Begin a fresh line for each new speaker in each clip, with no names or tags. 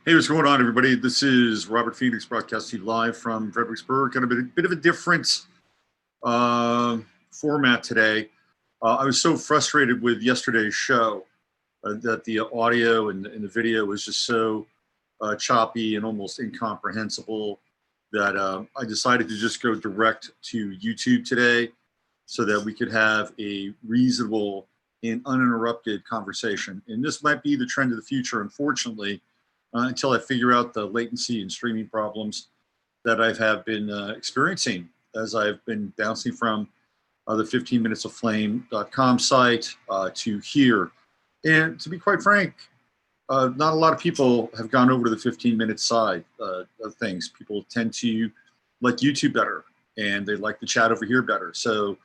Hey, what's going on, everybody? This is Robert Phoenix broadcasting live from Fredericksburg. Kind of a bit of a different format today. I was so frustrated with yesterday's show that the audio and the video was just so choppy and almost incomprehensible that I decided to just go direct to YouTube today so that we could have a reasonable and uninterrupted conversation. And this might be the trend of the future, unfortunately, until I figure out the latency and streaming problems that have been experiencing as I've been bouncing from the 15minutesoflame.com site to here. And to be quite frank, not a lot of people have gone over to the 15-minute side of things. People tend to like YouTube better, and they like the chat over here better. So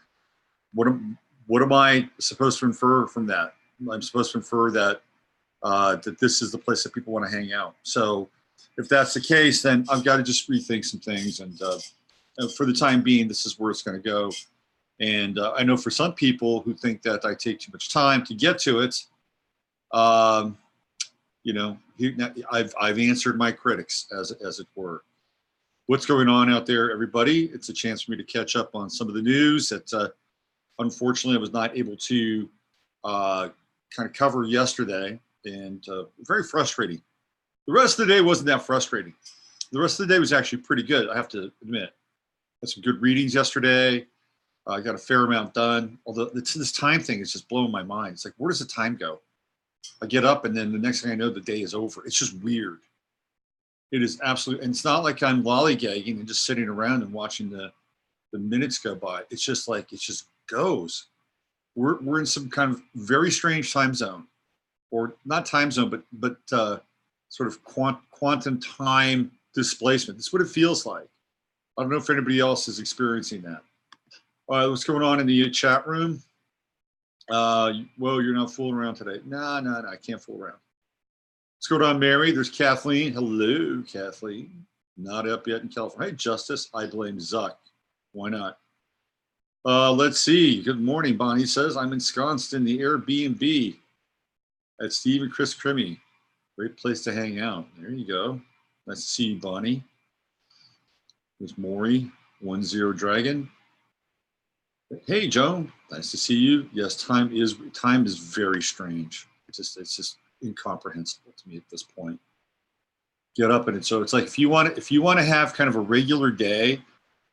what am I supposed to infer from that? I'm supposed to infer that that this is the place that people want to hang out. So if that's the case, then I've got to just rethink some things. And for the time being, this is where it's going to go. And I know for some people who think that I take too much time to get to it, you know, I've answered my critics, as it were. What's going on out there, everybody? It's a chance for me to catch up on some of the news that unfortunately I was not able to kind of cover yesterday. And very frustrating. The rest of the day wasn't that frustrating. The rest of the day was actually pretty good, I have to admit. Had some good readings yesterday. I got a fair amount done. Although this time thing is just blowing my mind. It's like, where does the time go? I get up and then the next thing I know, the day is over. It's just weird. It is absolutely, and it's not like I'm lollygagging and just sitting around and watching the minutes go by. It's just like, it just goes. We're in some kind of very strange time zone. Or not time zone, but sort of quantum time displacement. That's what it feels like. I don't know if anybody else is experiencing that. What's going on in the chat room? Well, you're not fooling around today. No, I can't fool around. What's going on, Mary? There's Kathleen. Hello, Kathleen. Not up yet in California. Hey, Justice, I blame Zuck. Why not? Let's see. Good morning, Bonnie says. I'm ensconced in the Airbnb. That's Steve and Chris Crimmy. Great place to hang out. There you go. Nice to see you, Bonnie. There's Maury, 10 Dragon. Hey, Joe. Nice to see you. Yes, time is very strange. It's just incomprehensible to me at this point. Get up and so it's like if you want to have kind of a regular day,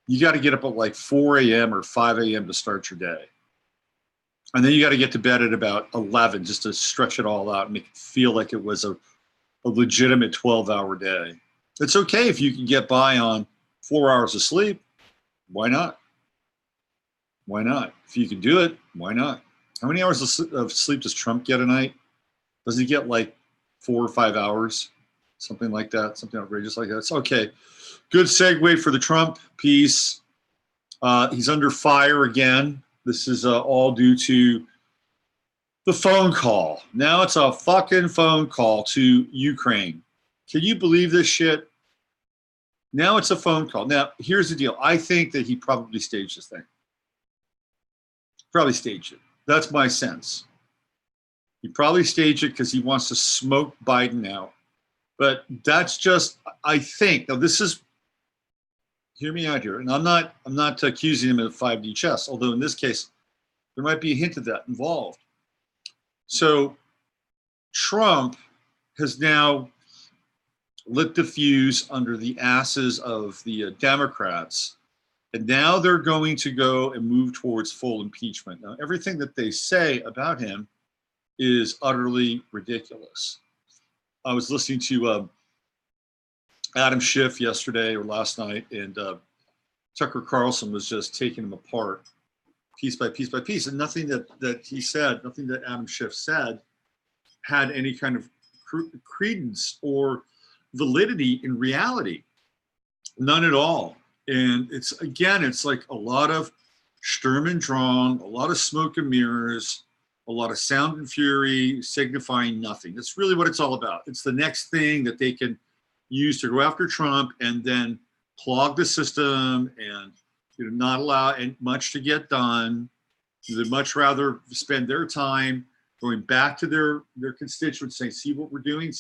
you got to get up at like 4 a.m. or 5 a.m. to start your day. And then you got to get to bed at about 11 just to stretch it all out and make it feel like it was a legitimate 12-hour day. It's okay if you can get by on 4 hours of sleep. Why not? Why not? If you can do it, why not? How many hours of sleep does Trump get a night? Does he get like 4 or 5 hours? Something like that, something outrageous like that. It's okay. Good segue for the Trump piece. He's under fire again. This is all due to the phone call. Now it's a fucking phone call to Ukraine. Can you believe this shit? Now it's a phone call. Now, here's the deal. I think that he probably staged this thing. Probably staged it. That's my sense. He probably staged it because he wants to smoke Biden out. But that's just, I think, now this is, hear me out here, and I'm not accusing him of 5D chess, although in this case, there might be a hint of that involved. So Trump has now lit the fuse under the asses of the Democrats, and now they're going to go and move towards full impeachment. Now, everything that they say about him is utterly ridiculous. I was listening to Adam Schiff yesterday or last night, and Tucker Carlson was just taking him apart piece by piece by piece. And nothing that he said, nothing that Adam Schiff said had any kind of credence or validity in reality. None at all. And it's like a lot of Sturm und Drang, a lot of smoke and mirrors, a lot of sound and fury signifying nothing. That's really what it's all about. It's the next thing that they can use to go after Trump and then clog the system and not allow much to get done. They'd much rather spend their time going back to their constituents saying, see what we're doing,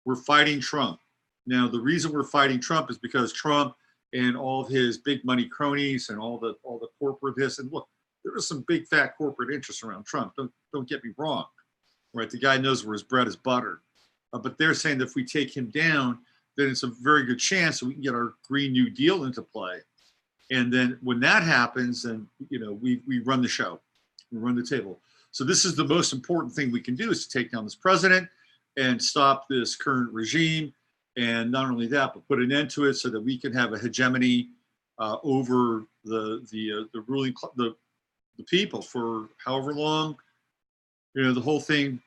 we're fighting Trump. Now, the reason we're fighting Trump is because Trump and all of his big money cronies and all the corporate this, and look, there is some big fat corporate interests around Trump. Don't get me wrong, right? The guy knows where his bread is buttered. But they're saying that if we take him down, then it's a very good chance that we can get our Green New Deal into play. And then when that happens, then we run the show, we run the table. So this is the most important thing we can do, is to take down this president and stop this current regime. And not only that, but put an end to it so that we can have a hegemony over the ruling the people for however long the whole thing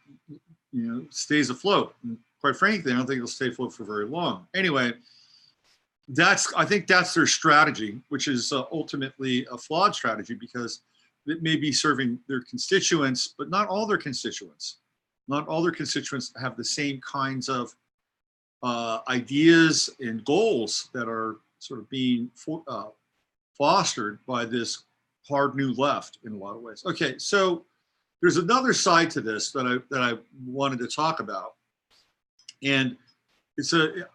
stays afloat. And quite frankly, I don't think it'll stay afloat for very long. Anyway, I think that's their strategy, which is ultimately a flawed strategy, because it may be serving their constituents, but not all their constituents. Not all their constituents have the same kinds of ideas and goals that are sort of being fostered by this hard new left in a lot of ways. Okay, so there's another side to this that I wanted to talk about, and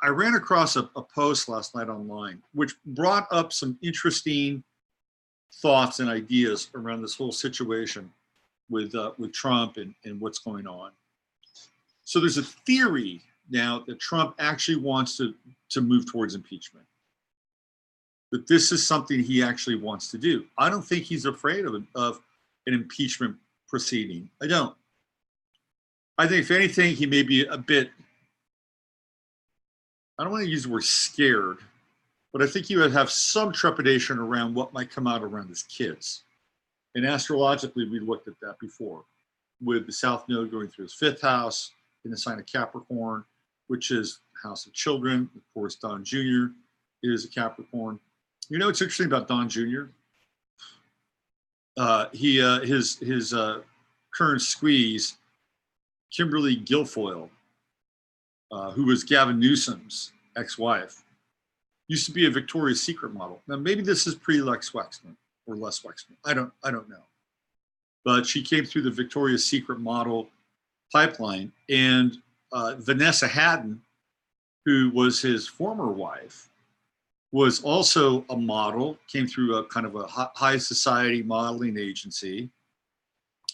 I ran across a post last night online which brought up some interesting thoughts and ideas around this whole situation with Trump and what's going on. So there's a theory now that Trump actually wants to move towards impeachment. That this is something he actually wants to do. I don't think he's afraid of an impeachment proceeding. I don't. I think if anything, he may be a bit, I don't want to use the word scared, but I think he would have some trepidation around what might come out around his kids. And astrologically, we looked at that before, with the South Node going through his fifth house in the sign of Capricorn, which is house of children. Of course, Don Jr. is a Capricorn. What's interesting about Don Jr.? His current squeeze, Kimberly Guilfoyle, who was Gavin Newsom's ex-wife, used to be a Victoria's Secret model. Now, maybe this is pre-Lex Wexman or Les Wexman. I don't know. But she came through the Victoria's Secret model pipeline, and Vanessa Haddon, who was his former wife, was also a model, came through a kind of a high society modeling agency.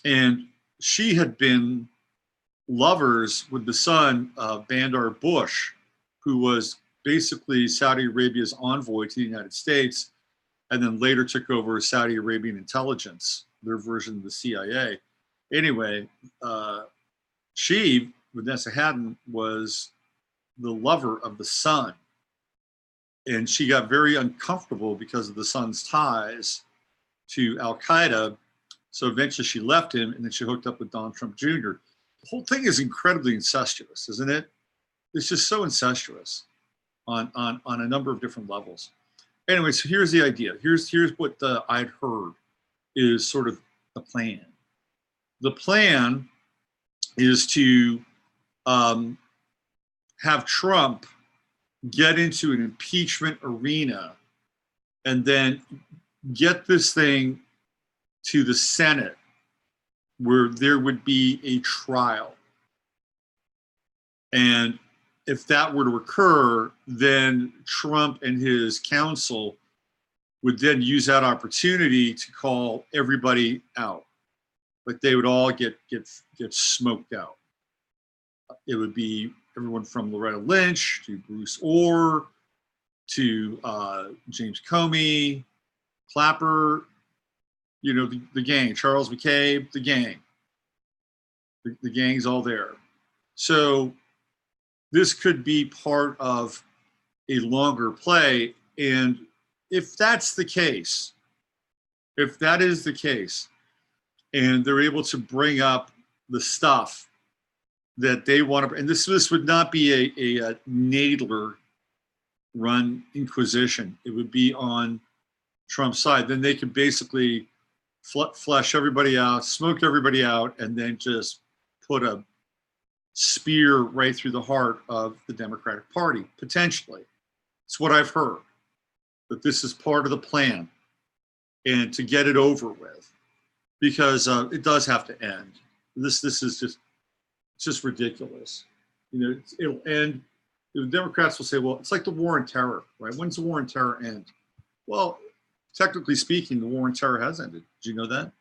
And she had been lovers with the son of Bandar Bush, who was basically Saudi Arabia's envoy to the United States, and then later took over Saudi Arabian intelligence, their version of the CIA. Anyway, Vanessa Haddon, was the lover of the son. And she got very uncomfortable because of the son's ties to Al-Qaeda. So eventually she left him, and then she hooked up with Donald Trump Jr. The whole thing is incredibly incestuous, isn't it? It's just so incestuous on a number of different levels. Anyway, so here's the idea. Here's what I'd heard is sort of the plan. The plan is to have Trump get into an impeachment arena and then get this thing to the Senate, where there would be a trial. And if that were to occur, then Trump and his counsel would then use that opportunity to call everybody out. Like they would all get smoked out. It would be everyone from Loretta Lynch to Bruce Orr to James Comey, Clapper, the gang, Charles McCabe, the gang. The gang's all there. So this could be part of a longer play. And if that's the case, if that is the case, and they're able to bring up the stuff that they want to, and this would not be a Nadler run inquisition. It would be on Trump's side. Then they could basically flesh everybody out, smoke everybody out, and then just put a spear right through the heart of the Democratic Party, potentially. It's what I've heard, that this is part of the plan, and to get it over with, because it does have to end. This is just ridiculous. It'll end. The Democrats will say, well, it's like the war on terror, right? When's the war on terror end? Well, technically speaking, the war on terror has ended. Did you know that?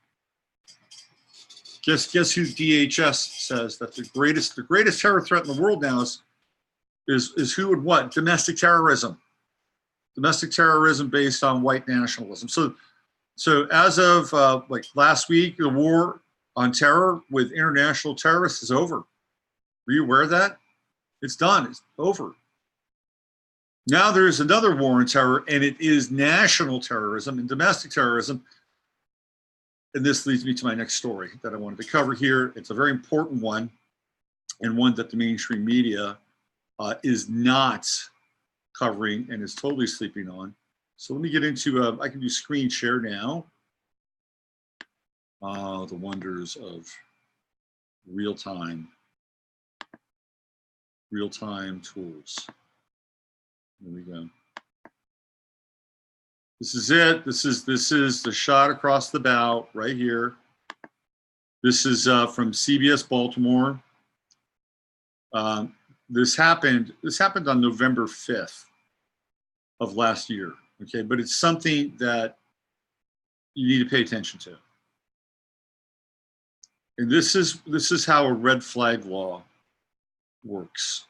Guess who DHS says that the greatest terror threat in the world now is who and what? Domestic terrorism. Domestic terrorism based on white nationalism. So as of like last week, the war on terror with international terrorists is over. Were you aware of that? It's done. It's over. Now there's another war on terror, and it is national terrorism and domestic terrorism. And this leads me to my next story that I wanted to cover here. It's a very important one, and one that the mainstream media is not covering and is totally sleeping on. So let me get into, I can do screen share now. The wonders of real-time tools. There we go. This is it. This is the shot across the bow right here. This is from CBS Baltimore. This happened on November 5th of last year. Okay, but it's something that you need to pay attention to. And this is how a red flag law works.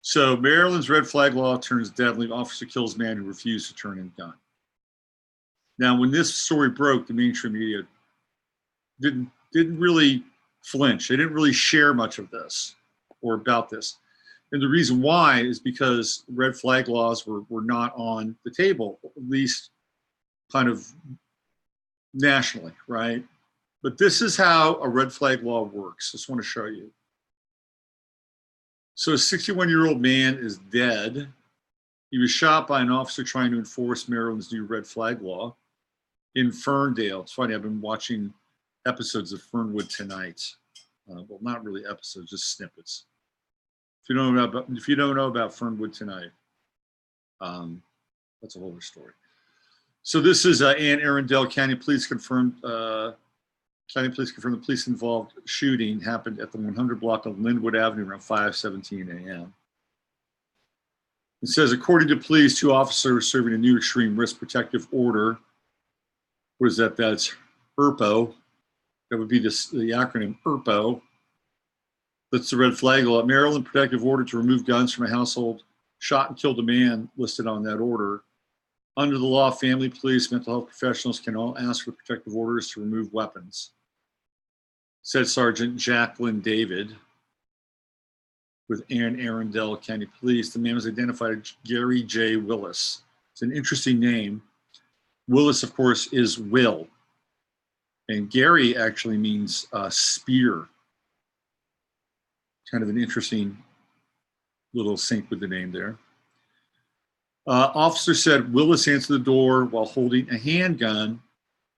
So Maryland's red flag law turns deadly. Officer kills man who refused to turn in gun. Now, when this story broke, the mainstream media didn't really flinch. They didn't really share much of this or about this. And the reason why is because red flag laws were not on the table, at least kind of nationally, right? But this is how a red flag law works. I just want to show you. So a 61-year-old man is dead. He was shot by an officer trying to enforce Maryland's new red flag law in Ferndale. It's funny, I've been watching episodes of Fernwood Tonight. Well, not really episodes, just snippets. If you don't know about Fernwood Tonight, that's a whole other story. So this is Anne Arundel. County police confirmed the police-involved shooting happened at the 100 block of Linwood Avenue around 5:17 a.m. It says, according to police, 2 officers serving a new extreme risk protective order. What is that? That's ERPO. That would be the acronym ERPO. That's the red flag law. Maryland protective order to remove guns from a household. Shot and killed a man listed on that order. Under the law, family, police, mental health professionals can all ask for protective orders to remove weapons, said Sergeant Jacqueline David with Anne Arundel County Police. The man was identified as Gary J. Willis. It's an interesting name. Willis, of course, is Will. And Gary actually means spear. Kind of an interesting little sync with the name there. Officer said Willis answered the door while holding a handgun.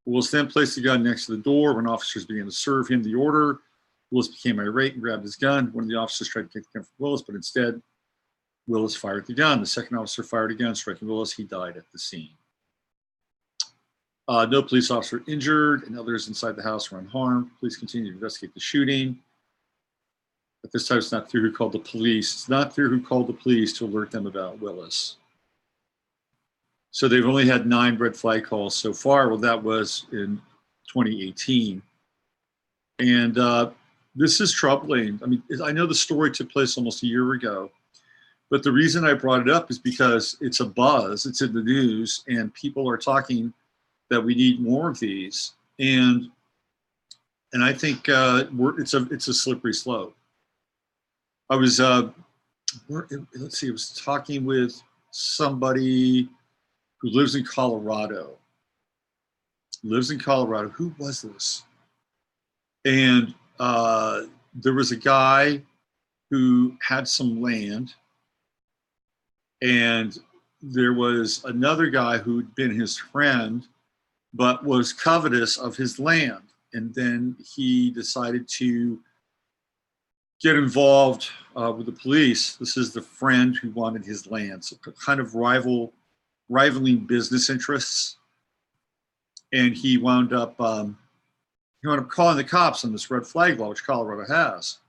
Willis then placed the gun next to the door. When officers began to serve him the order, Willis became irate and grabbed his gun. One of the officers tried to take the gun from Willis, but instead, Willis fired the gun. The second officer fired again, striking Willis. He died at the scene. No police officer injured, and others inside the house were unharmed. Police continue to investigate the shooting. At this time, it's not clear who called the police. It's not clear who called the police to alert them about Willis. So they've only had 9 red flag calls so far. Well, that was in 2018. And this is troubling. I mean, I know the story took place almost a year ago, but the reason I brought it up is because it's a buzz, it's in the news, and people are talking that we need more of these. And I think it's a slippery slope. I was, let's see, I was talking with somebody who lives in Colorado. Who was this? And there was a guy who had some land, and there was another guy who'd been his friend, but was covetous of his land. And then he decided to get involved with the police. This is the friend who wanted his land. So kind of rivaling business interests. And he wound up calling the cops on this red flag law, which Colorado has.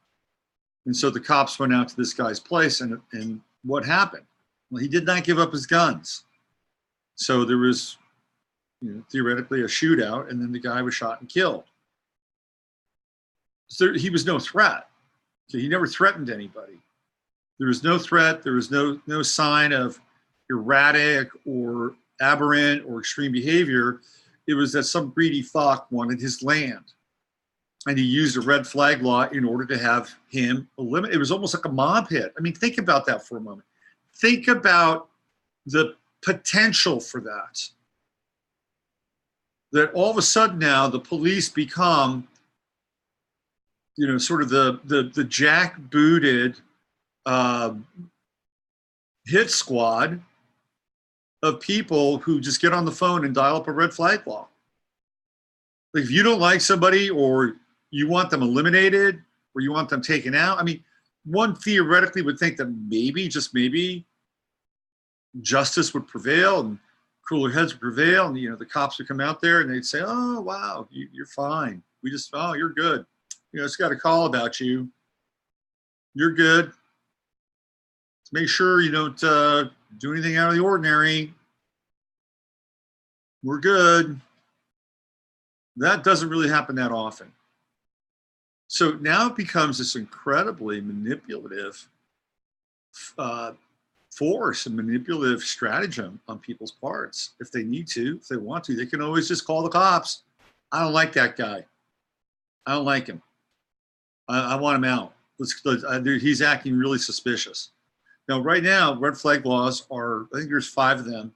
And so the cops went out to this guy's place, and what happened? Well, he did not give up his guns. So there was, theoretically a shootout, and then the guy was shot and killed. So he was no threat. So he never threatened anybody. There was no threat. There was no sign of erratic or aberrant or extreme behavior. It was that some greedy fuck wanted his land. And he used a red flag law in order to have him eliminated. It was almost like a mob hit. I mean, think about that for a moment. Think about the potential for that. That all of a sudden now the police become, sort of the jackbooted hit squad of people who just get on the phone and dial up a red flag law. Like if you don't like somebody, or you want them eliminated, or you want them taken out, I mean, one theoretically would think that maybe, just maybe, justice would prevail and cooler heads would prevail, and the cops would come out there and they'd say, "Oh wow, you're fine. Oh, you're good. It's got a call about you. You're good. Make sure you don't do anything out of the ordinary. We're good." That doesn't really happen that often. So now it becomes this incredibly manipulative force and manipulative stratagem on people's parts. If they need to, if they want to, they can always just call the cops. I don't like that guy. I don't like him. I want him out. He's acting really suspicious. Now, right now, red flag laws are, I think there's 5 of them.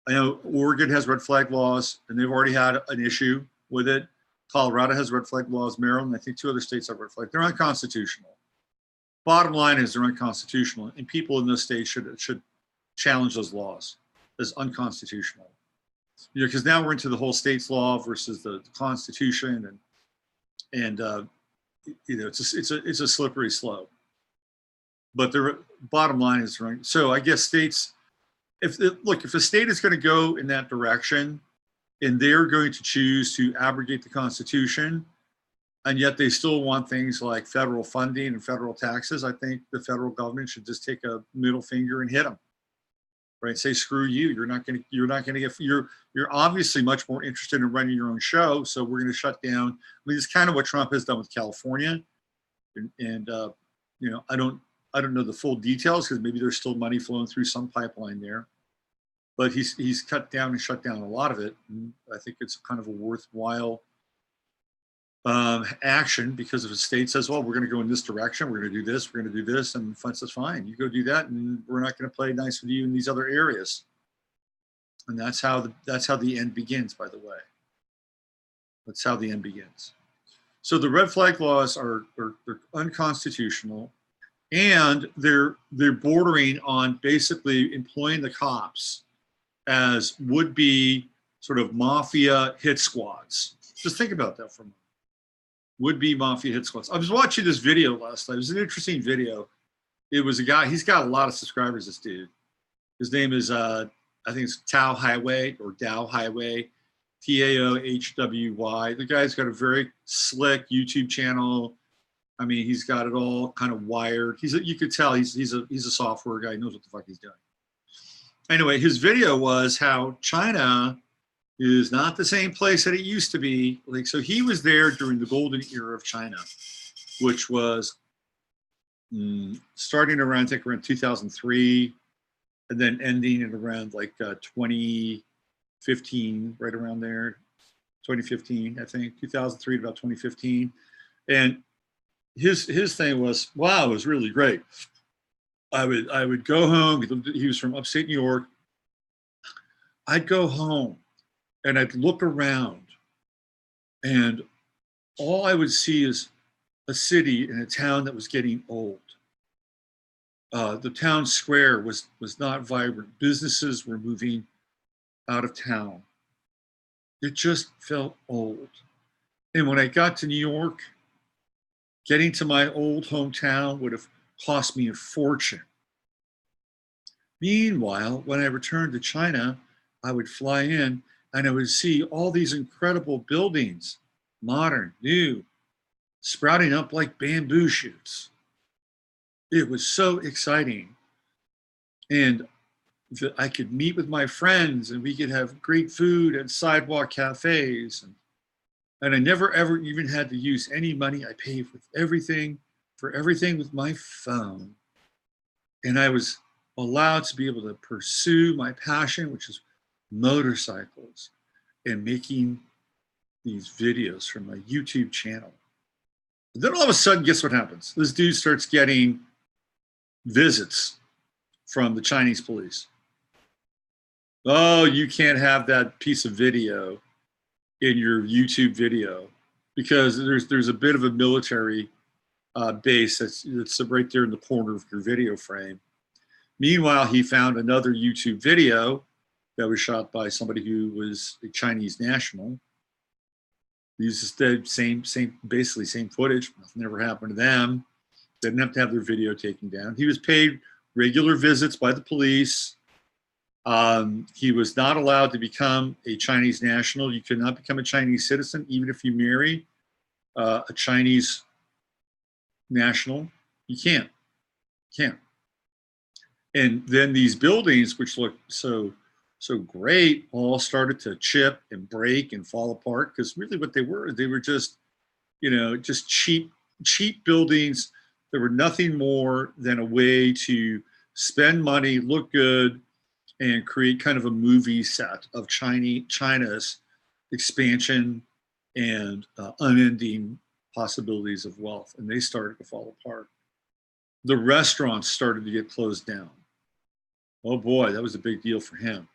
I know Oregon has red flag laws, and they've already had an issue with it. Colorado has red flag laws. Maryland, I think 2 other states have red flag. They're unconstitutional. Bottom line is they're unconstitutional, and people in those states should challenge those laws as unconstitutional. Because now we're into the whole state's law versus the Constitution, and it's a slippery slope. But the bottom line is, right. So I guess states, if a state is going to go in that direction, and they're going to choose to abrogate the Constitution, and yet they still want things like federal funding and federal taxes, I think the federal government should just take a middle finger and hit them, right? Say, screw you. You're not going to get. You're obviously much more interested in running your own show, so we're going to shut down. I mean, it's kind of what Trump has done with California, and I don't know the full details, because maybe there's still money flowing through some pipeline there, but he's cut down and shut down a lot of it. And I think it's kind of a worthwhile action, because if a state says, "Well, we're going to go in this direction, we're going to do this, we're going to do this," and fence is fine. You go do that, and we're not going to play nice with you in these other areas. And that's how the end begins. By the way, that's how the end begins. So the red flag laws are unconstitutional. And they're bordering on basically employing the cops as would-be sort of mafia hit squads. Just think about that for a moment. Would-be mafia hit squads. I was watching this video last night. It was an interesting video. It was a guy, he's got a lot of subscribers, this dude. His name is, I think it's Tao Highway, or Dow Highway, Taohwy. The guy's got a very slick YouTube channel. I mean, he's got it all kind of wired. You could tell he's a software guy. He knows what the fuck he's doing. Anyway, his video was how China is not the same place that it used to be. Like, so he was there during the golden era of China, which was starting around, I think, around 2003, and then ending at around like 2015, right around there, 2015, I think, 2003 to about 2015, and his thing was, wow, it was really great. I would go home. He was from upstate New York. I'd go home and I'd look around, and all I would see is a city in a town that was getting old. The town square was not vibrant. Businesses were moving out of town. It just felt old. And when I got to New York, getting to my old hometown would have cost me a fortune. Meanwhile, when I returned to China, I would fly in and I would see all these incredible buildings, modern, new, sprouting up like bamboo shoots. It was so exciting. And I could meet with my friends and we could have great food at sidewalk cafes. And I never ever even had to use any money. I paid for everything with my phone. And I was allowed to be able to pursue my passion, which is motorcycles and making these videos from my YouTube channel. And then all of a sudden, guess what happens? This dude starts getting visits from the Chinese police. Oh, you can't have that piece of video in your YouTube video because there's a bit of a military base that's right there in the corner of your video frame. Meanwhile, he found another YouTube video that was shot by somebody who was a Chinese national. Uses the basically same footage. Nothing ever happened to them. Didn't have to have their video taken down. He was paid regular visits by the police. He was not allowed to become a Chinese national. You could not become a Chinese citizen, even if you marry a Chinese national. You can't. And then these buildings, which looked so great, all started to chip and break and fall apart. Because really, what they were just, just cheap buildings. There were nothing more than a way to spend money, look good, and create kind of a movie set of China's expansion and unending possibilities of wealth. And they started to fall apart. The restaurants started to get closed down. Oh boy, that was a big deal for him.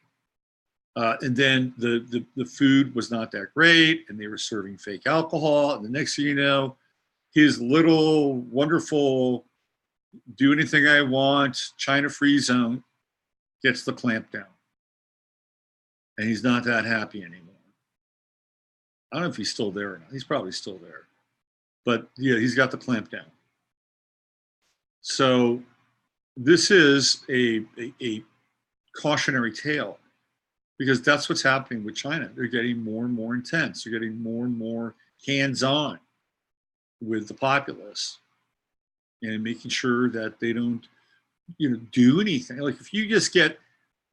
And then the food was not that great, and they were serving fake alcohol. And the next thing you know, his little wonderful do anything I want, China-free zone gets the clamp down. And he's not that happy anymore. I don't know if he's still there or not. He's probably still there. But yeah, he's got the clamp down. So this is a cautionary tale, because that's what's happening with China. They're getting more and more intense. They're getting more and more hands-on with the populace and making sure that they don't, do anything. Like if you just get,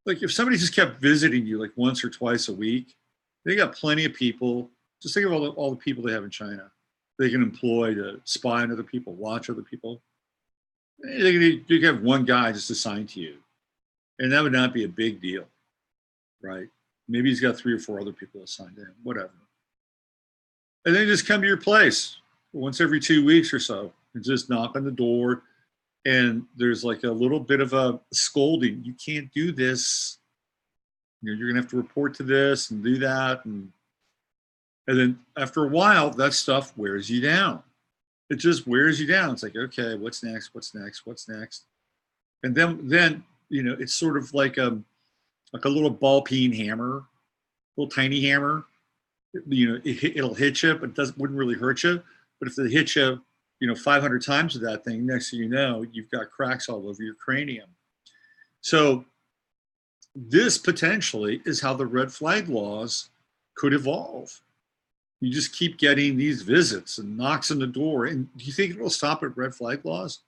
like if somebody just kept visiting you like once or twice a week, they got plenty of people. Just think of all the people they have in China. They can employ to spy on other people, watch other people. You could have one guy just assigned to you, and that would not be a big deal, right? Maybe he's got 3 or 4 other people assigned to him, whatever. And then just come to your place once every 2 weeks or so and just knock on the door. And there's like a little bit of a scolding. You can't do this. You're going to have to report to this and do that. And then after a while, that stuff wears you down. It just wears you down. It's like, okay, what's next? What's next? What's next? And then it's sort of like a little ball peen hammer, little tiny hammer. It'll hit you, but wouldn't really hurt you. But if they hit you, 500 times with that thing, next thing you know, you've got cracks all over your cranium. So this potentially is how the red flag laws could evolve. You just keep getting these visits and knocks on the door. And do you think it'll stop at red flag laws?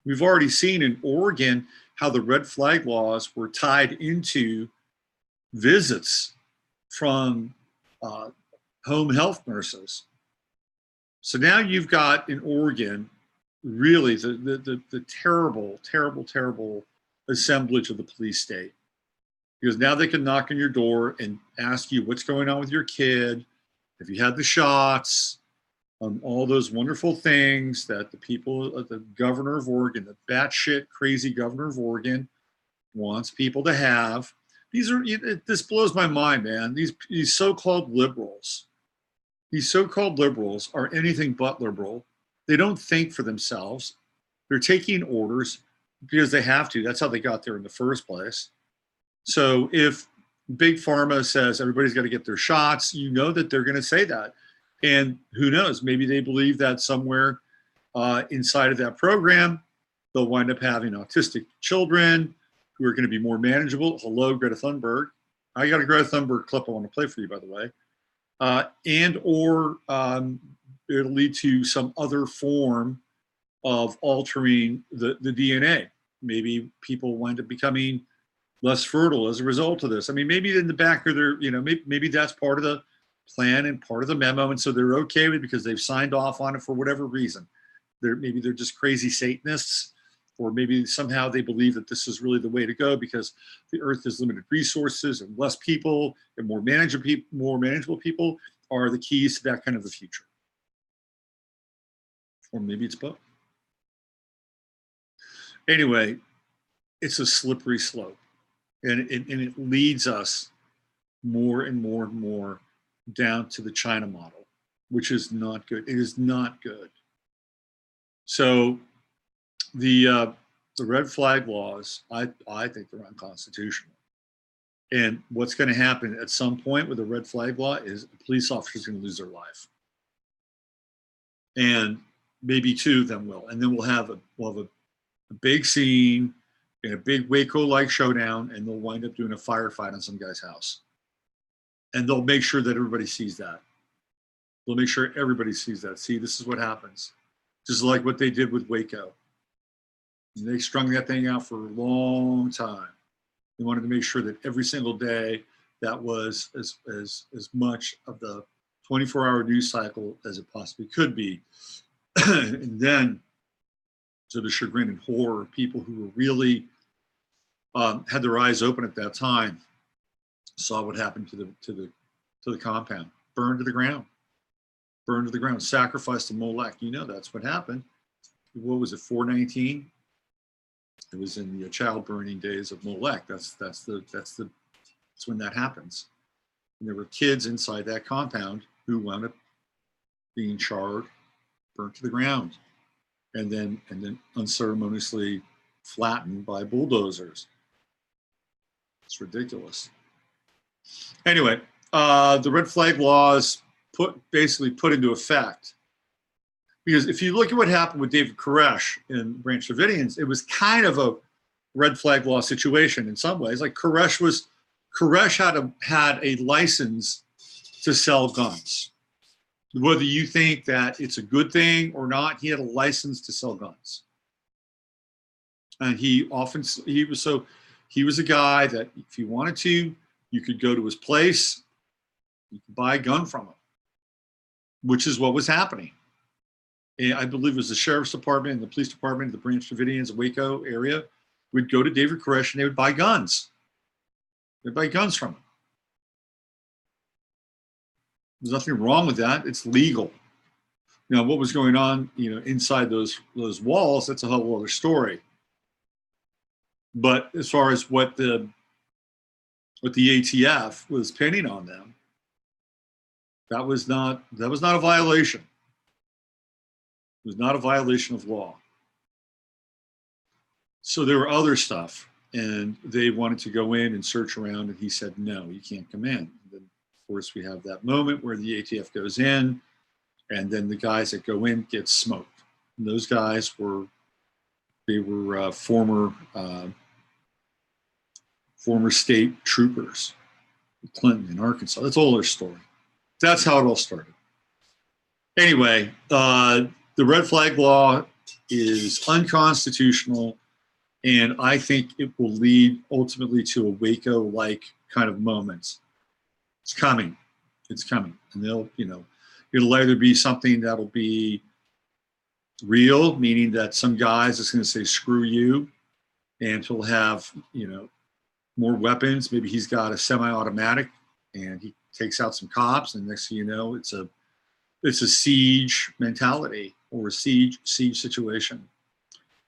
We've already seen in Oregon how the red flag laws were tied into visits from home health nurses. So now you've got in Oregon really the terrible, terrible, terrible assemblage of the police state. Because now they can knock on your door and ask you what's going on with your kid, if you had the shots, all those wonderful things that the governor of Oregon, the batshit crazy governor of Oregon, wants people to have. This blows my mind, man. These so-called liberals. These so-called liberals are anything but liberal. They don't think for themselves. They're taking orders because they have to. That's how they got there in the first place. So if Big Pharma says everybody's got to get their shots, that they're going to say that. And who knows, maybe they believe that somewhere inside of that program, they'll wind up having autistic children who are going to be more manageable. Hello, Greta Thunberg. I got a Greta Thunberg clip I want to play for you, by the way. it'll lead to some other form of altering the DNA. Maybe people wind up becoming less fertile as a result of this. I mean, maybe in the back of their, maybe that's part of the plan and part of the memo, and so they're okay with it because they've signed off on it for whatever reason. Maybe they're just crazy Satanists, or maybe somehow they believe that this is really the way to go because the Earth has limited resources and less people and more manageable people are the keys to that kind of the future. Or maybe it's both. Anyway, it's a slippery slope, and it leads us more and more and more down to the China model, which is not good. It is not good. So the red flag laws, I think they're unconstitutional. And what's going to happen at some point with a red flag law is a police officer is going to lose their life, and maybe two of them will, and then we'll have a big scene in a big Waco-like showdown, and they'll wind up doing a firefight on some guy's house. And they'll make sure that everybody sees that. They'll make sure everybody sees that. See, this is what happens. Just like what they did with Waco. And they strung that thing out for a long time. They wanted to make sure that every single day that was as much of the 24-hour news cycle as it possibly could be. And then, to the chagrin and horror of people who were really had their eyes open at that time, saw what happened to the compound, burned to the ground, sacrificed to Molech. That's what happened. What was it, 419? It was in the child burning days of Molech. That's when that happens. And there were kids inside that compound who wound up being charred, burnt to the ground, and then unceremoniously flattened by bulldozers. It's ridiculous. Anyway, the red flag laws basically put into effect, because if you look at what happened with David Koresh in Branch Davidians, it was kind of a red flag law situation in some ways. Like Koresh had a license to sell guns. Whether you think that it's a good thing or not, he had a license to sell guns. And he was a guy that if you wanted to, you could go to his place, you could buy a gun from him, which is what was happening. And I believe it was the sheriff's department and the police department, the Branch Davidians, Waco area, would go to David Koresh and they would buy guns. They'd buy guns from him. There's nothing wrong with that. It's legal. Now, what was going on, inside those walls, that's a whole other story. But as far as what the ATF was pinning on them, that was not a violation. It was not a violation of law. So there were other stuff, and they wanted to go in and search around, and he said, no, you can't come in. And then, of course, we have that moment where the ATF goes in, and then the guys that go in get smoked. And those guys were former state troopers, Clinton in Arkansas. That's all their story. That's how it all started. Anyway, the red flag law is unconstitutional, and I think it will lead ultimately to a Waco-like kind of moment. It's coming. And it'll either be something that'll be real, meaning that some guys is going to say, screw you, and he'll have, more weapons. Maybe he's got a semi-automatic and he takes out some cops, and next thing you know, it's a siege mentality or a siege situation.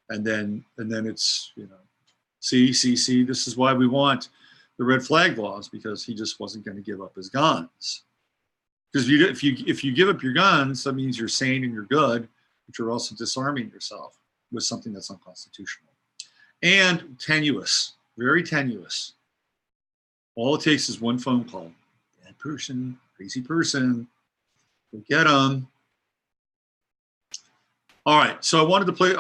And then it's, see, this is why we want the red flag laws, because he just wasn't going to give up his guns. Because if you give up your guns, that means you're sane and you're good, but you're also disarming yourself with something that's unconstitutional. And tenuous, very tenuous. All it takes is one phone call. Bad person, crazy person, go get them. All right, so I wanted to bring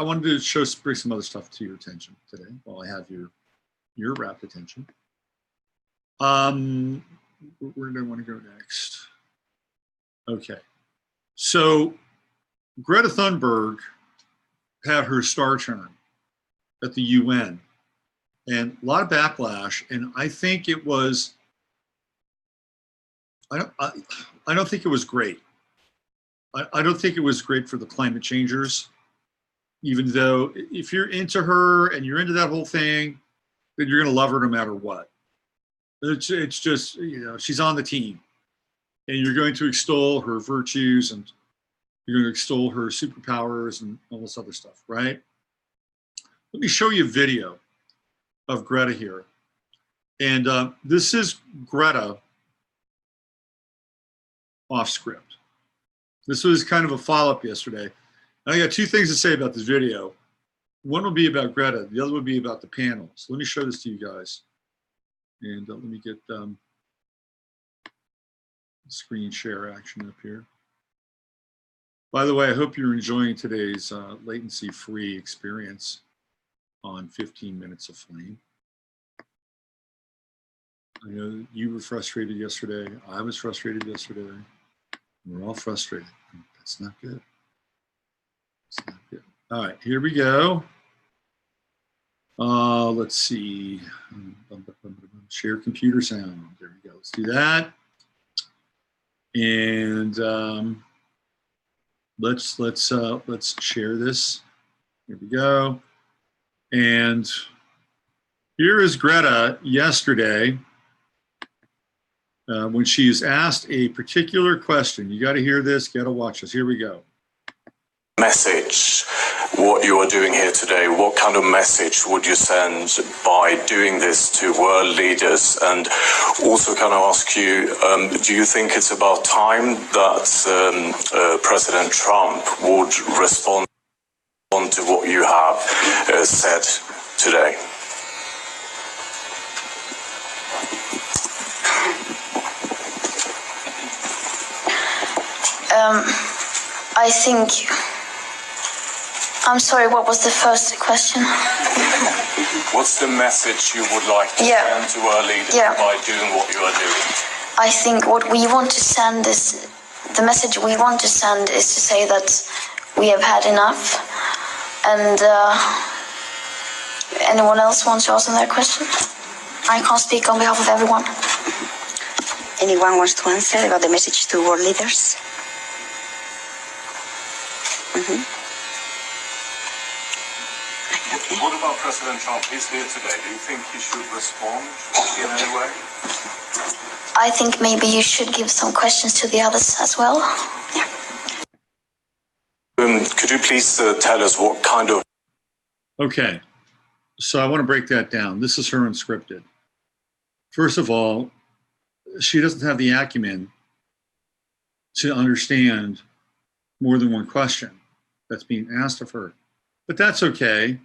some other stuff to your attention today while I have your rapt attention. Where do I want to go next? Okay, so Greta Thunberg had her star turn at the UN, and a lot of backlash. And I think it was, I don't think it was great. I don't think it was great for the climate changers, even though if you're into her and you're into that whole thing, then you're going to love her no matter what. It's just, you know, she's on the team, and you're going to extol her virtues, and you're going to extol her superpowers and all this other stuff, right? Let me show you a video of Greta here. And this is Greta off script. This was kind of a follow-up yesterday. And I got two things to say about this video. One will be about Greta. The other will be about the panel. So let me show this to you guys. And let me get screen share action up here. By the way, I hope you're enjoying today's latency-free experience on 15 Minutes of Flame. I know you were frustrated yesterday. I was frustrated yesterday. We're all frustrated. That's not good. That's not good. All right, here we go. Let's see. Share computer sound. There we go. Let's do that. And let's share this. Here we go. And here is Greta yesterday when she is asked a particular question. You got to hear this. Got to watch this. Here we go.
Message, what you are doing here today, what kind of message would you send by doing this to world leaders? And also kind of ask you, do you think it's about time that President Trump would respond to what you have said today?
I think, I'm sorry, what was the first question?
What's the message you would like to send to our leaders by doing what you are doing?
I think what we want to send is, the message we want to send is to say that we have had enough. And anyone else wants to ask that question? I can't speak on behalf of everyone.
Anyone wants to answer about the message to world leaders?
Okay. What about President Trump? He's here today. Do you think he should respond in any way?
I think maybe you should give some questions to the others as well.
Yeah.
Could you please tell us what kind of...
Okay, so I want to break that down. This is her unscripted. First of all, she doesn't have the acumen to understand more than one question that's being asked of her. But that's okay.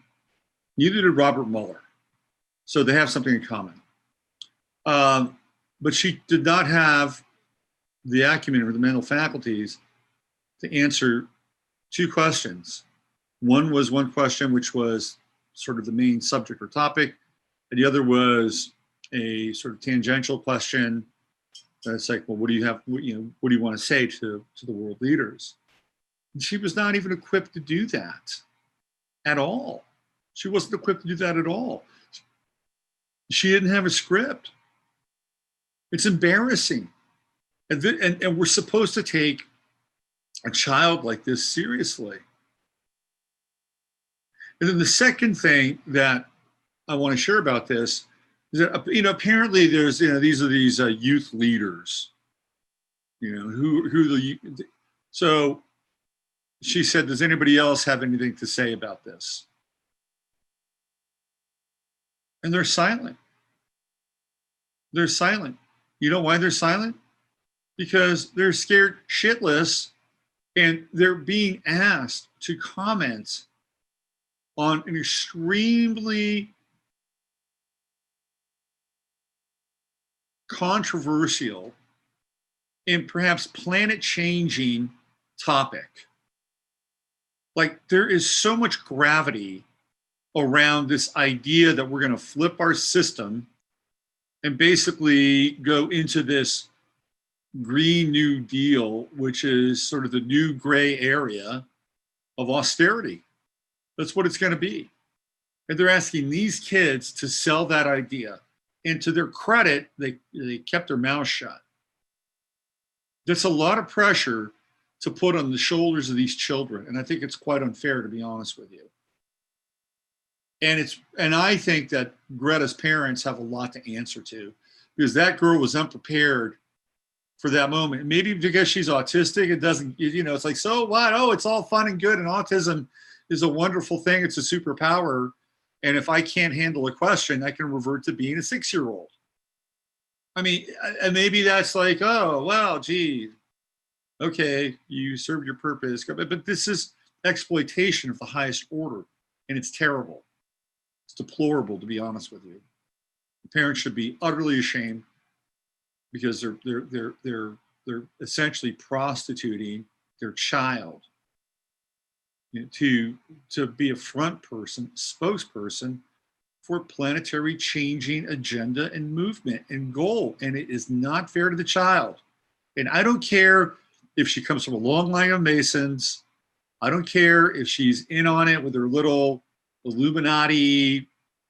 Neither did Robert Mueller. So they have something in common. But she did not have the acumen or the mental faculties to answer two questions. One was one question, which was sort of the main subject or topic, and the other was a sort of tangential question. That's like, well, what do you have? What do you want to say to the world leaders? And she was not even equipped to do that at all. She wasn't equipped to do that at all. She didn't have a script. It's embarrassing. And we're supposed to take a child like this seriously. And then the second thing that I want to share about this is that, apparently there's, these are these youth leaders, so she said, does anybody else have anything to say about this? And they're silent. They're silent. You know why they're silent? Because they're scared shitless and they're being asked to comment on an extremely controversial and perhaps planet-changing topic. Like, there is so much gravity around this idea that we're going to flip our system and basically go into this Green New Deal, which is sort of the new gray area, of austerity. That's what it's going to be. And they're asking these kids to sell that idea. And to their credit, they kept their mouth shut. That's a lot of pressure to put on the shoulders of these children. And I think it's quite unfair, to be honest with you. And I think that Greta's parents have a lot to answer to, because that girl was unprepared for that moment. Maybe because she's autistic, it doesn't, it's like, so what? Oh, it's all fun and good. And autism is a wonderful thing. It's a superpower. And if I can't handle a question, I can revert to being a 6-year-old. I mean, and maybe that's like, oh, well, gee, okay, you served your purpose. But this is exploitation of the highest order, and it's terrible. It's deplorable, to be honest with you. The parents should be utterly ashamed, because they're essentially prostituting their child, to be a front person, spokesperson for planetary changing agenda and movement and goal. And it is not fair to the child. And I don't care if she comes from a long line of Masons. I don't care if she's in on it with her little Illuminati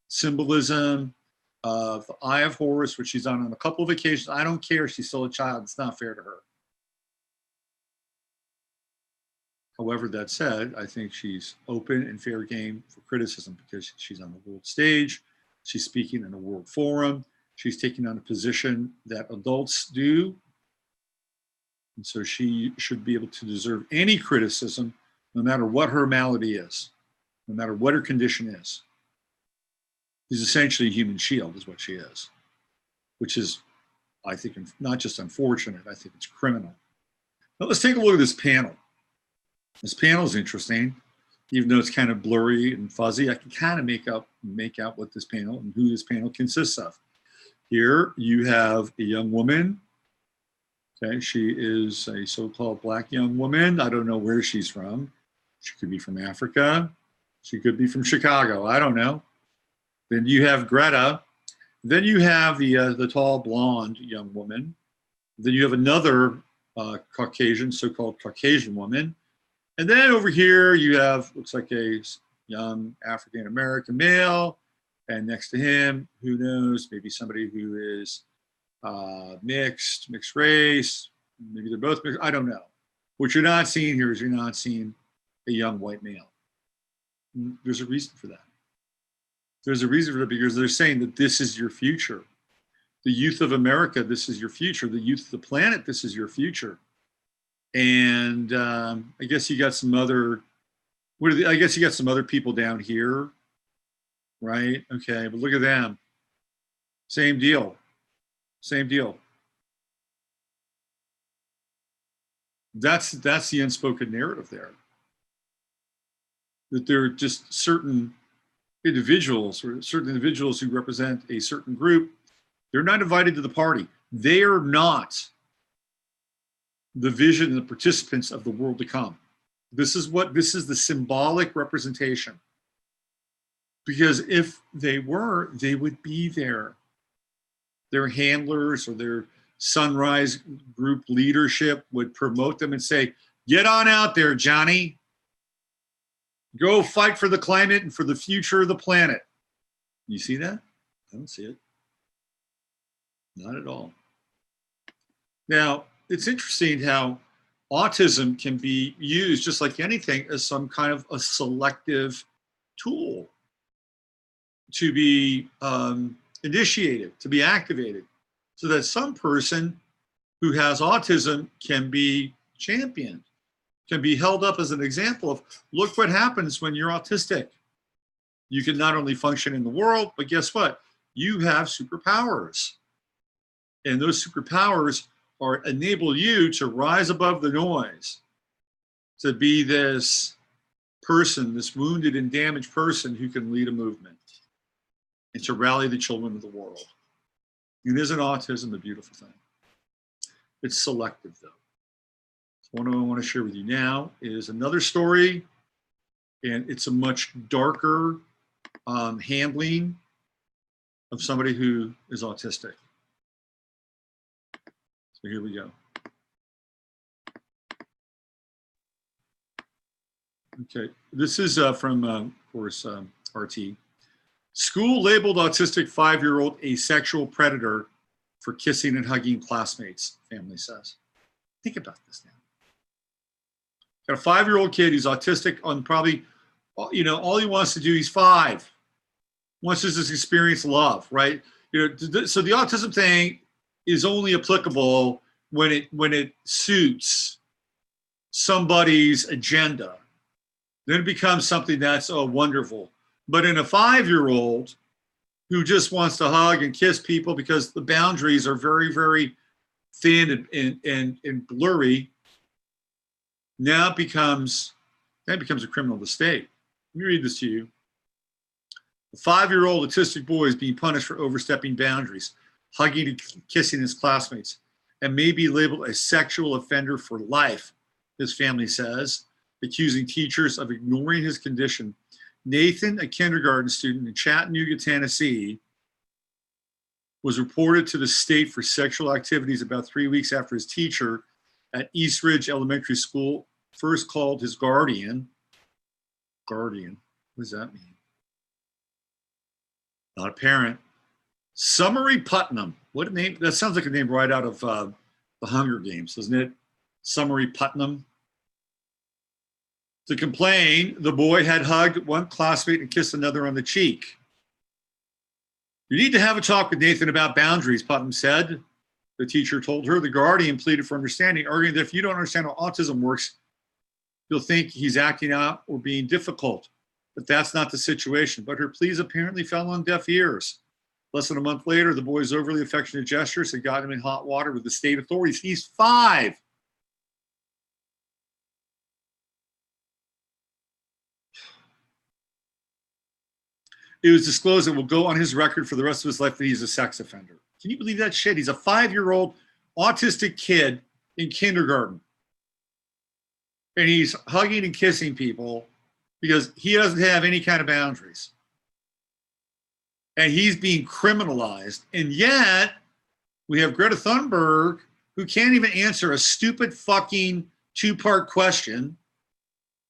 symbolism of the Eye of Horus, which she's on a couple of occasions. I don't care if she's still a child. It's not fair to her. However, that said, I think she's open and fair game for criticism, because she's on the world stage. She's speaking in a world forum. She's taking on a position that adults do. And so she should be able to deserve any criticism, no matter what her malady is, no matter what her condition is. She's essentially a human shield, is what she is, which is, I think, not just unfortunate, I think it's criminal. Now let's take a look at this panel. This panel is interesting, even though it's kind of blurry and fuzzy. I can kind of make out what this panel and who this panel consists of. Here you have a young woman. Okay, she is a so-called black young woman. I don't know where she's from. She could be from Africa. She could be from Chicago. I don't know. Then you have Greta. Then you have the tall blonde young woman. Then you have another Caucasian, so-called Caucasian woman. And then over here, you have, looks like a young African-American male. And next to him, who knows, maybe somebody who is mixed race. Maybe they're both mixed. I don't know. What you're not seeing here is you're not seeing a young white male. There's a reason for that. There's a reason for that, because they're saying that this is your future. The youth of America, this is your future. The youth of the planet, this is your future. And I guess you got some other, I guess you got some other people down here, right? Okay, but look at them. Same deal. Same deal. That's the unspoken narrative there. That there are just certain individuals, or certain individuals who represent a certain group. They're not invited to the party. They are not the vision and the participants of the world to come. This is the symbolic representation. Because if they were, they would be there. Their handlers or their Sunrise Group leadership would promote them and say, get on out there, Johnny. Go fight for the climate and for the future of the planet. You see that? I don't see it. Not at all. Now, it's interesting how autism can be used, just like anything, as some kind of a selective tool to be initiated, to be activated, so that some person who has autism can be championed, can be held up as an example of, look what happens when you're autistic. You can not only function in the world, but guess what? You have superpowers. And those superpowers enable you to rise above the noise, to be this person, this wounded and damaged person who can lead a movement, and to rally the children of the world. And isn't autism a beautiful thing? It's selective, though. So what I want to share with you now is another story, and it's a much darker handling of somebody who is autistic. So here we go. Okay, this is from, of course, RT. School labeled autistic 5-year-old a sexual predator for kissing and hugging classmates, family says. Think about this now. Got a 5-year-old kid who's autistic on probably, you know, all he wants to do, he's 5, wants to just experience love, right? You know, so the autism thing is only applicable when it suits somebody's agenda. Then it becomes something that's wonderful. But in a 5-year-old who just wants to hug and kiss people because the boundaries are very, very thin and blurry, now it becomes a criminal of the state. Let me read this to you. A 5-year-old autistic boy is being punished for overstepping boundaries, hugging and kissing his classmates, and may be labeled a sexual offender for life, his family says, accusing teachers of ignoring his condition. Nathan, a kindergarten student in Chattanooga, Tennessee, was reported to the state for sexual activities about 3 weeks after his teacher at East Ridge Elementary School first called his guardian. Guardian, what does that mean? Not a parent. Summary Putnam. What a name. That sounds like a name right out of the Hunger Games, doesn't it? Summary Putnam. To complain, the boy had hugged one classmate and kissed another on the cheek. You need to have a talk with Nathan about boundaries, Putnam said. The teacher told her. The guardian pleaded for understanding, arguing that if you don't understand how autism works, you'll think he's acting out or being difficult. But that's not the situation. But her pleas apparently fell on deaf ears. Less than a month later, the boy's overly affectionate gestures had gotten him in hot water with the state authorities. He's 5. It was disclosed and will go on his record for the rest of his life that he's a sex offender. Can you believe that shit? He's a 5-year-old autistic kid in kindergarten. And he's hugging and kissing people because he doesn't have any kind of boundaries. And he's being criminalized. And yet, we have Greta Thunberg, who can't even answer a stupid fucking 2-part question.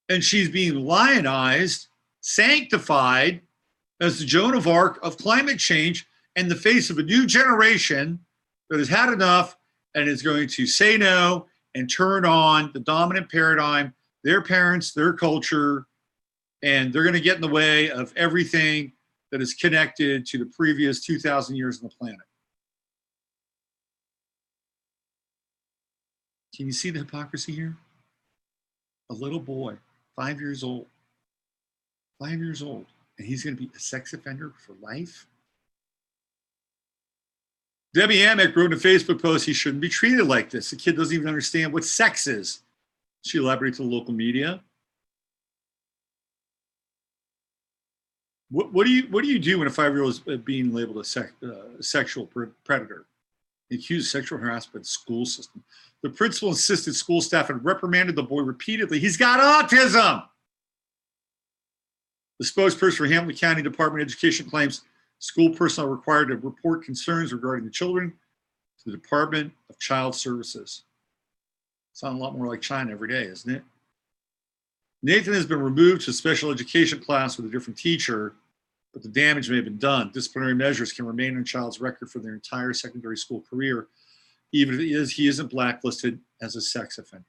And she's being lionized, sanctified, as the Joan of Arc of climate change in the face of a new generation that has had enough and is going to say no and turn on the dominant paradigm, their parents, their culture, and they're going to get in the way of everything that is connected to the previous 2,000 years on the planet. Can you see the hypocrisy here? A little boy, 5 years old, 5 years old. And he's going to be a sex offender for life? Debbie Amick wrote in a Facebook post, he shouldn't be treated like this. The kid doesn't even understand what sex is. She elaborated to the local media. What do you do when a 5-year-old is being labeled a sexual predator? Accused of sexual harassment by the school system. The principal insisted school staff had reprimanded the boy repeatedly. He's got autism. The spokesperson for Hamilton County Department of Education claims school personnel are required to report concerns regarding the children to the Department of Child Services. Sounds a lot more like China every day, isn't it? Nathan has been removed to a special education class with a different teacher, but the damage may have been done. Disciplinary measures can remain on a child's record for their entire secondary school career, even if he isn't blacklisted as a sex offender.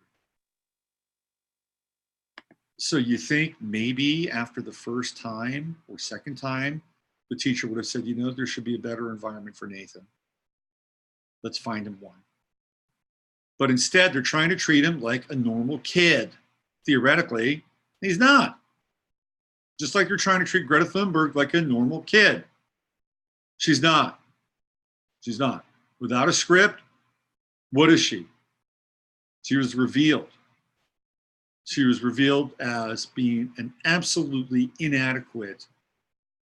So you think maybe after the first time or second time, the teacher would have said, you know, there should be a better environment for Nathan. Let's find him one. But instead, they're trying to treat him like a normal kid. Theoretically, he's not. Just like they're trying to treat Greta Thunberg like a normal kid. She's not. She's not. Without a script, what is she? She was revealed. She was revealed as being an absolutely inadequate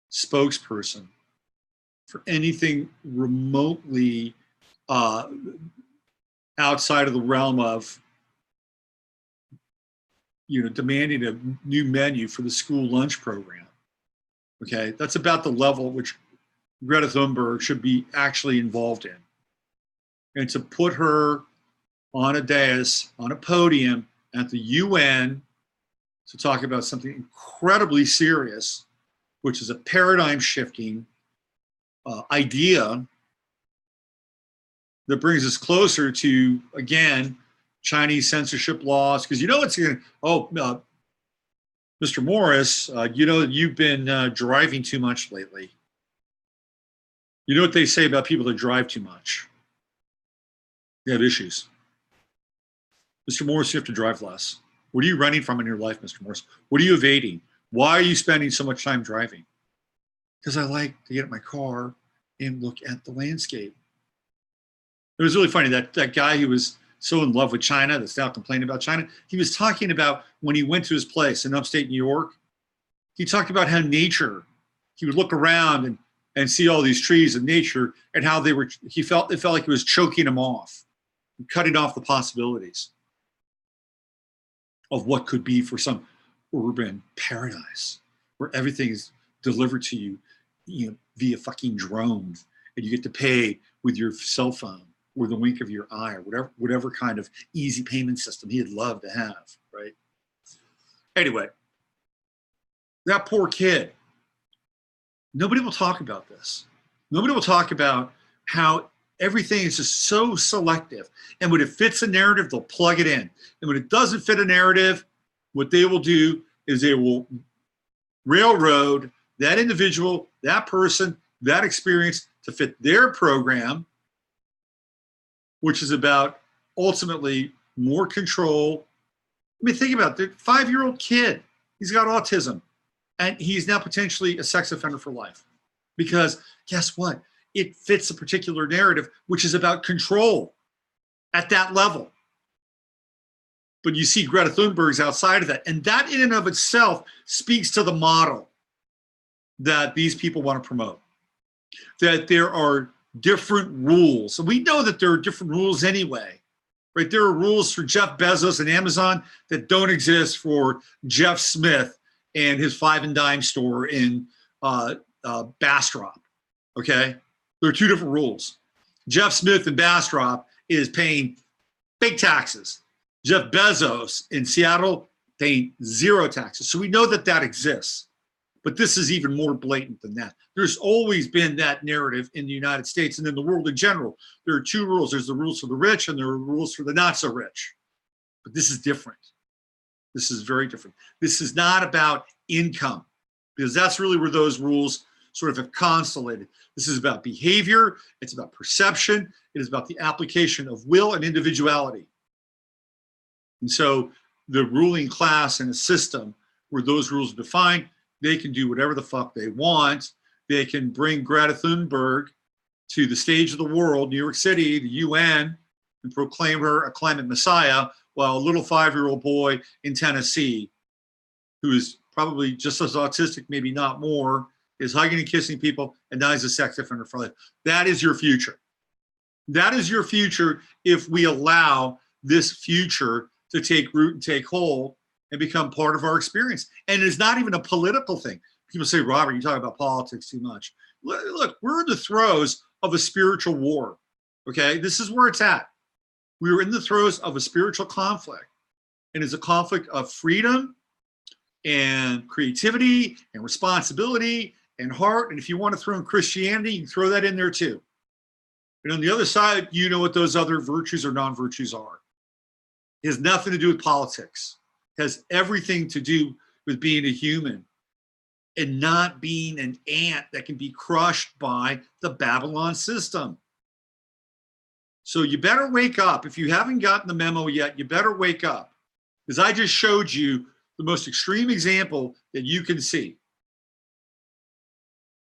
spokesperson for anything remotely outside of the realm of, you know, demanding a new menu for the school lunch program. Okay, that's about the level at which Greta Thunberg should be actually involved in. And to put her on a dais, on a podium, at the UN, to talk about something incredibly serious, which is a paradigm shifting idea that brings us closer to, again, Chinese censorship laws. Because you know it's going to, Mr. Morris, you know you've been driving too much lately. You know what they say about people that drive too much? They have issues. Mr. Morris, you have to drive less. What are you running from in your life, Mr. Morris? What are you evading? Why are you spending so much time driving? Because I like to get in my car and look at the landscape. It was really funny that guy who was so in love with China, that's now complaining about China, he was talking about when he went to his place in upstate New York, he talked about how nature, he would look around and see all these trees of nature and how it felt like it was choking him off, and cutting off the possibilities of what could be for some urban paradise where everything is delivered to you, via fucking drone, and you get to pay with your cell phone or the wink of your eye, or whatever kind of easy payment system he'd love to have, right? Anyway, that poor kid, nobody will talk about this. Nobody will talk about how everything is just so selective. And when it fits a narrative, they'll plug it in. And when it doesn't fit a narrative, what they will do is they will railroad that individual, that person, that experience to fit their program, which is about ultimately more control. I mean, think about it. The 5-year-old kid, he's got autism, and he's now potentially a sex offender for life. Because guess what? It fits a particular narrative, which is about control at that level. But you see Greta Thunberg's outside of that. And that in and of itself speaks to the model that these people want to promote. That there are different rules. And we know that there are different rules anyway, right? There are rules for Jeff Bezos and Amazon that don't exist for Jeff Smith and his 5 and dime store in Bastrop, okay? There are 2 different rules. Jeff Smith in Bastrop is paying big taxes. Jeff Bezos in Seattle paying 0 taxes. So we know that that exists. But this is even more blatant than that. There's always been that narrative in the United States and in the world in general. There are 2 rules. There's the rules for the rich and there are rules for the not so rich. But this is different. This is very different. This is not about income, because that's really where those rules sort of have constellated. This is about behavior. It's about perception. It is about the application of will and individuality. And so the ruling class in a system where those rules are defined, they can do whatever the fuck they want. They can bring Greta Thunberg to the stage of the world, New York City, the UN, and proclaim her a climate messiah, while a little 5-year-old boy in Tennessee, who is probably just as autistic, maybe not more, is hugging and kissing people and now he's a sex offender for life. That is your future. That is your future if we allow this future to take root and take hold and become part of our experience. And it's not even a political thing. People say, Robert, you talk about politics too much. Look, we're in the throes of a spiritual war, okay? This is where it's at. We are in the throes of a spiritual conflict. And it's a conflict of freedom and creativity and responsibility and heart. And if you want to throw in Christianity, you can throw that in there too. And on the other side, you know what those other virtues or non-virtues are. It has nothing to do with politics. It has everything to do with being a human and not being an ant that can be crushed by the Babylon system. So you better wake up. If you haven't gotten the memo yet, you better wake up. Because I just showed you the most extreme example that you can see.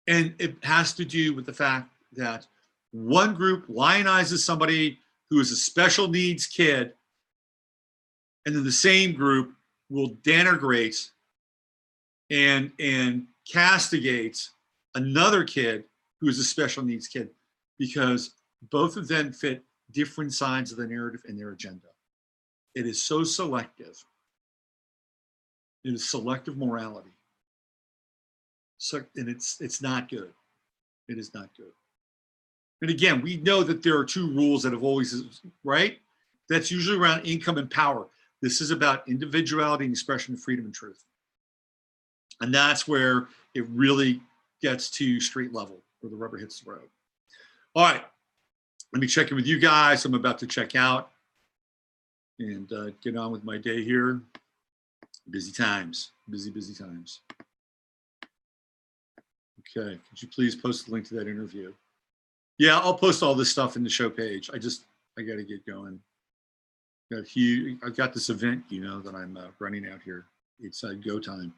And it has to do with the fact that one group lionizes somebody who is a special needs kid, and then the same group will denigrate and castigate another kid who is a special needs kid, because both of them fit different sides of the narrative and their agenda. It is so selective. It is selective morality. So, and it's not good. It is not good. And again, we know that there are 2 rules that have always, right? That's usually around income and power. This is about individuality and expression of freedom and truth. And that's where it really gets to street level, where the rubber hits the road. All right, let me check in with you guys. I'm about to check out and get on with my day here. Busy times, busy times. Okay, could you please post the link to that interview? Yeah, I'll post all this stuff in the show page. I got to get going. I've got this event, you know, that I'm running out here. It's go time.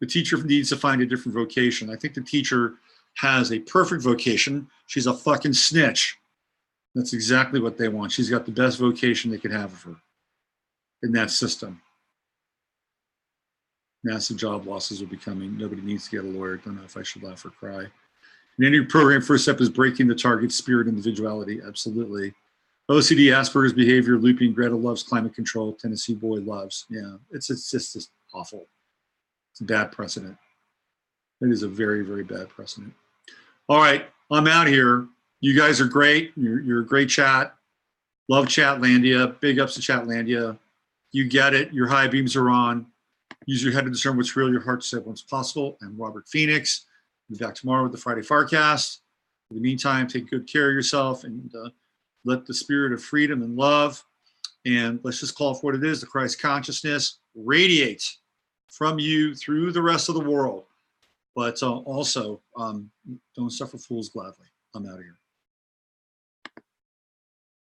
The teacher needs to find a different vocation. I think the teacher has a perfect vocation. She's a fucking snitch. That's exactly what they want. She's got the best vocation they could have of her in that system. Massive job losses will be coming. Nobody needs to get a lawyer. Don't know if I should laugh or cry. In any program, first step is breaking the target spirit, individuality. Absolutely. OCD, Asperger's behavior, looping. Greta loves climate control. Tennessee boy loves. Yeah, it's just awful. It's a bad precedent. It is a very, very bad precedent. All right, I'm out here. You guys are great. You're a great chat. Love Chatlandia. Big ups to Chatlandia. You get it. Your high beams are on. Use your head to discern what's real, your heart to say what's possible. I'm Robert Phoenix. I'll be back tomorrow with the Friday Farcast. In the meantime, take good care of yourself and let the spirit of freedom and love, and let's just call it for what it is, the Christ consciousness, radiate from you through the rest of the world. But also, don't suffer fools gladly. I'm out of here.